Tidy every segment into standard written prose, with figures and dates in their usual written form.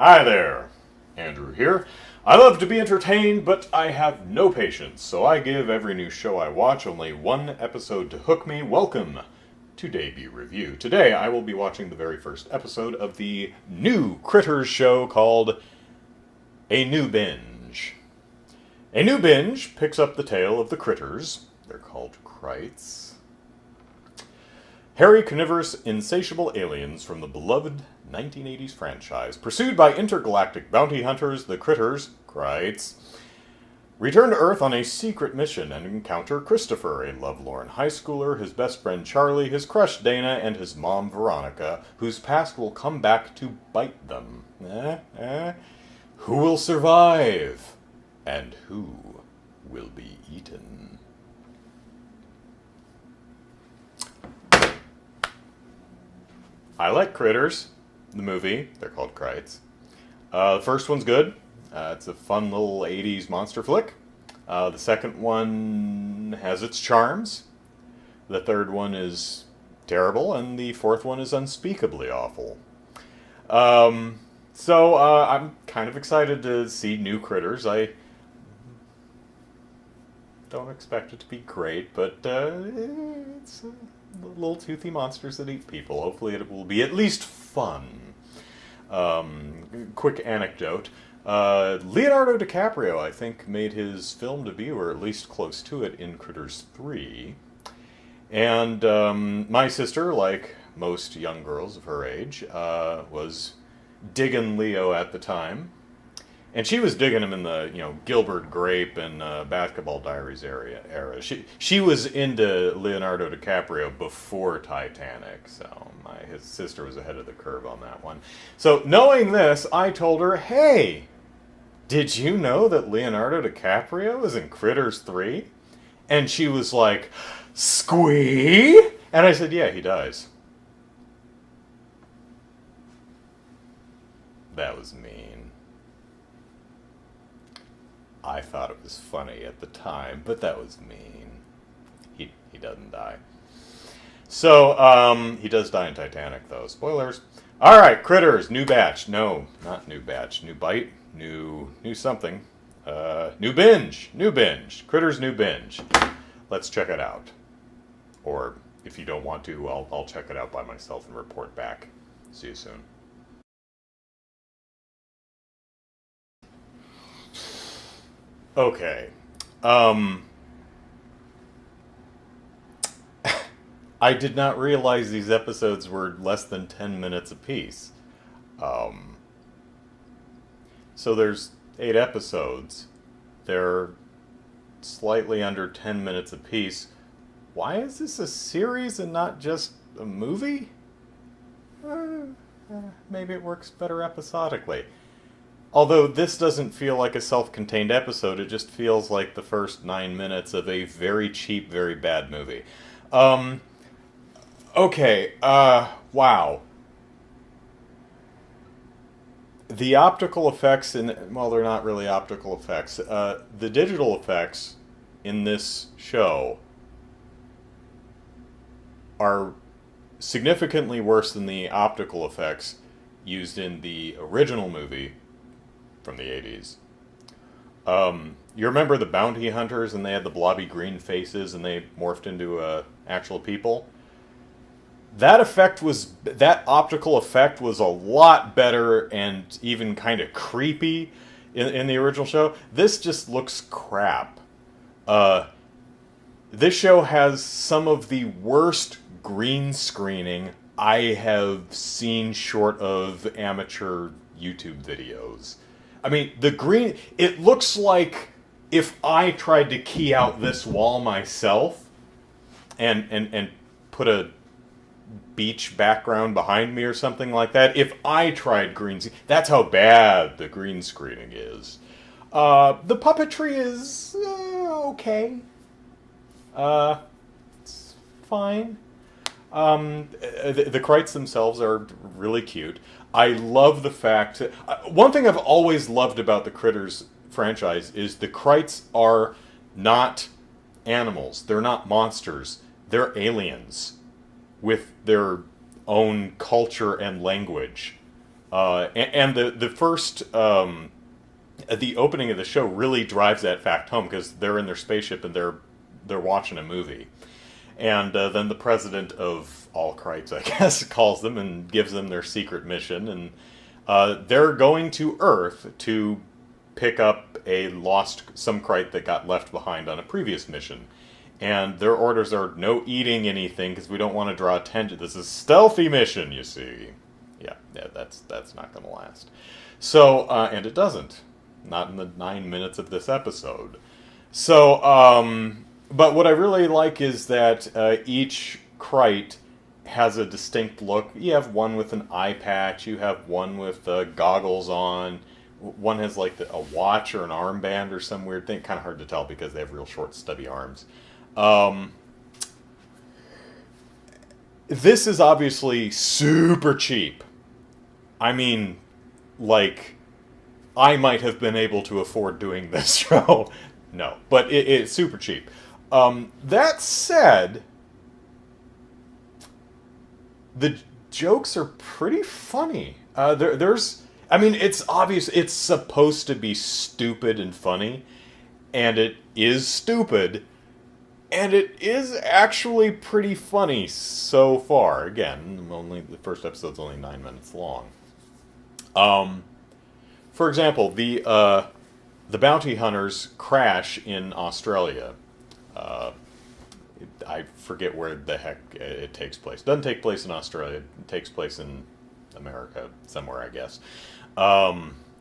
Hi there, Andrew here. I love to be entertained, but I have no patience, so I give every new show I watch only one episode to hook me. Welcome to Debut Review. Today I will be watching the very first episode of the new Critters show called A New Binge. A New Binge picks up the tale of the Critters. They're called Krites. Hairy, carnivorous, insatiable aliens from the beloved 1980s franchise. Pursued by intergalactic bounty hunters, the Critters, Krites, return to Earth on a secret mission and encounter Christopher, a lovelorn high schooler, his best friend Charlie, his crush Dana, and his mom Veronica, whose past will come back to bite them. Who will survive? And who will be eaten? I like Critters, the movie. They're called Krites. The first one's good. It's a fun little 80s monster flick. The second one has its charms. The third one is terrible, and the fourth one is unspeakably awful. So I'm kind of excited to see new Critters. I don't expect it to be great, but it's little toothy monsters that eat people. Hopefully it will be at least fun. Quick anecdote. Leonardo DiCaprio, I think, made his film debut, or at least close to it, in Critters 3. And my sister, like most young girls of her age, was digging Leo at the time. And she was digging him in the, Gilbert Grape and Basketball Diaries era. She was into Leonardo DiCaprio before Titanic, so his sister was ahead of the curve on that one. So knowing this, I told her, hey, did you know that Leonardo DiCaprio was in Critters 3? And she was like, squee? And I said, yeah, he dies. That was mean. I thought it was funny at the time, but that was mean. He doesn't die. So, he does die in Titanic, though. Spoilers. Alright, Critters, new batch. No, not new batch. New bite. New something. New binge. New binge. Critters, new binge. Let's check it out. Or, if you don't want to, I'll check it out by myself and report back. See you soon. Okay. I did not realize these episodes were less than 10 minutes apiece. So there's 8 episodes. They're slightly under 10 minutes apiece. Why is this a series and not just a movie? Maybe it works better episodically. Although this doesn't feel like a self-contained episode, it just feels like the first 9 minutes of a very cheap, very bad movie. Okay, wow. The optical effects, well, they're not really optical effects. The digital effects in this show are significantly worse than the optical effects used in the original movie from the 80s. You remember the bounty hunters and they had the blobby green faces and they morphed into actual people? That optical effect was a lot better and even kind of creepy in the original show. This just looks crap. This show has some of the worst green screening I have seen short of amateur YouTube videos. I mean, it looks like if I tried to key out this wall myself and put a beach background behind me or something like that, if I tried that's how bad the green screening is. The puppetry is okay. It's fine. The Krites themselves are really cute. I love the fact that... one thing I've always loved about the Critters franchise is the Krites are not animals. They're not monsters. They're aliens with their own culture and language. And the first, the opening of the show really drives that fact home because they're in their spaceship and they're watching a movie. And then the president of all Krites, I guess, calls them and gives them their secret mission. And they're going to Earth to pick up some Krite that got left behind on a previous mission. And their orders are no eating anything because we don't want to draw attention. This is a stealthy mission, you see. Yeah, that's not going to last. So, and it doesn't. Not in the 9 minutes of this episode. So, but what I really like is that each Krite has a distinct look. You have one with an eye patch. You have one with goggles on. One has like a watch or an armband or some weird thing. Kind of hard to tell because they have real short, stubby arms. This is obviously super cheap. I mean, like, I might have been able to afford doing this show. No, but it's super cheap. That said, the jokes are pretty funny. I mean, it's obvious it's supposed to be stupid and funny, and it is stupid, and it is actually pretty funny so far. Again, the first episode's only 9 minutes long. For example, the bounty hunters crash in Australia. I forget where the heck it takes place. It doesn't take place in Australia. It takes place in America, somewhere, I guess.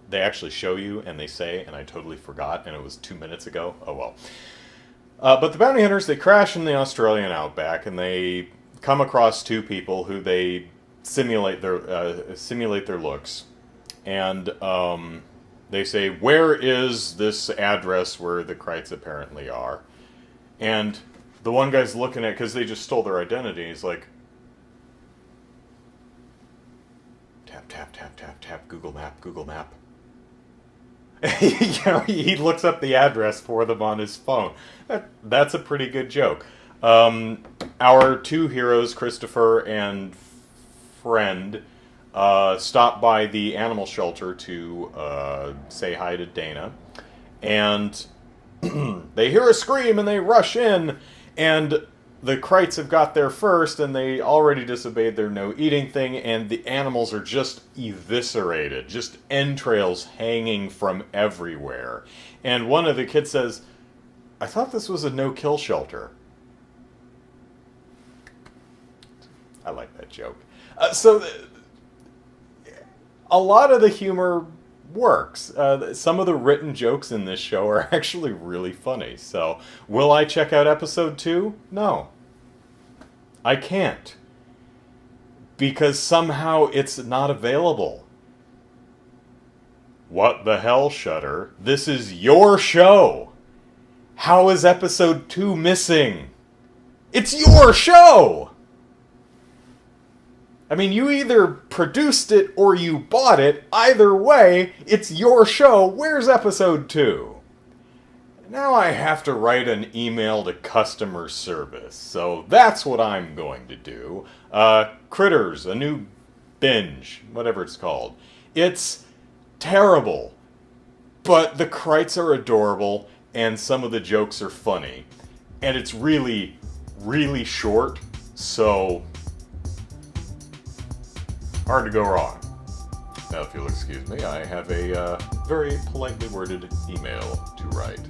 They actually show you, and they say, and I totally forgot, and it was 2 minutes ago. Oh, well. But the bounty hunters, they crash in the Australian outback, and they come across two people who they simulate their looks. And they say, where is this address where the Krites apparently are? And the one guy's looking at, because they just stole their identity, he's like, tap, tap, tap, tap, tap, Google Map, Google Map. He looks up the address for them on his phone. That's a pretty good joke. Our two heroes, Christopher and Friend, stop by the animal shelter to say hi to Dana. And they hear a scream and they rush in, and the Krites have got there first, and they already disobeyed their no-eating thing, and the animals are just eviscerated, just entrails hanging from everywhere. And one of the kids says, I thought this was a no-kill shelter. I like that joke. So a lot of the humor works. Some of the written jokes in this show are actually really funny. So, will I check out episode 2? No. I can't. Because somehow it's not available. What the hell, Shudder? This is your show! How is episode 2 missing? It's your show! I mean, you either produced it or you bought it. Either way, it's your show. Where's episode 2? Now I have to write an email to customer service. So that's what I'm going to do. Critters, a new Binge, whatever it's called. It's terrible. But the Krites are adorable, and some of the jokes are funny. And it's really, really short, so hard to go wrong. Now, if you'll excuse me, I have a very politely worded email to write.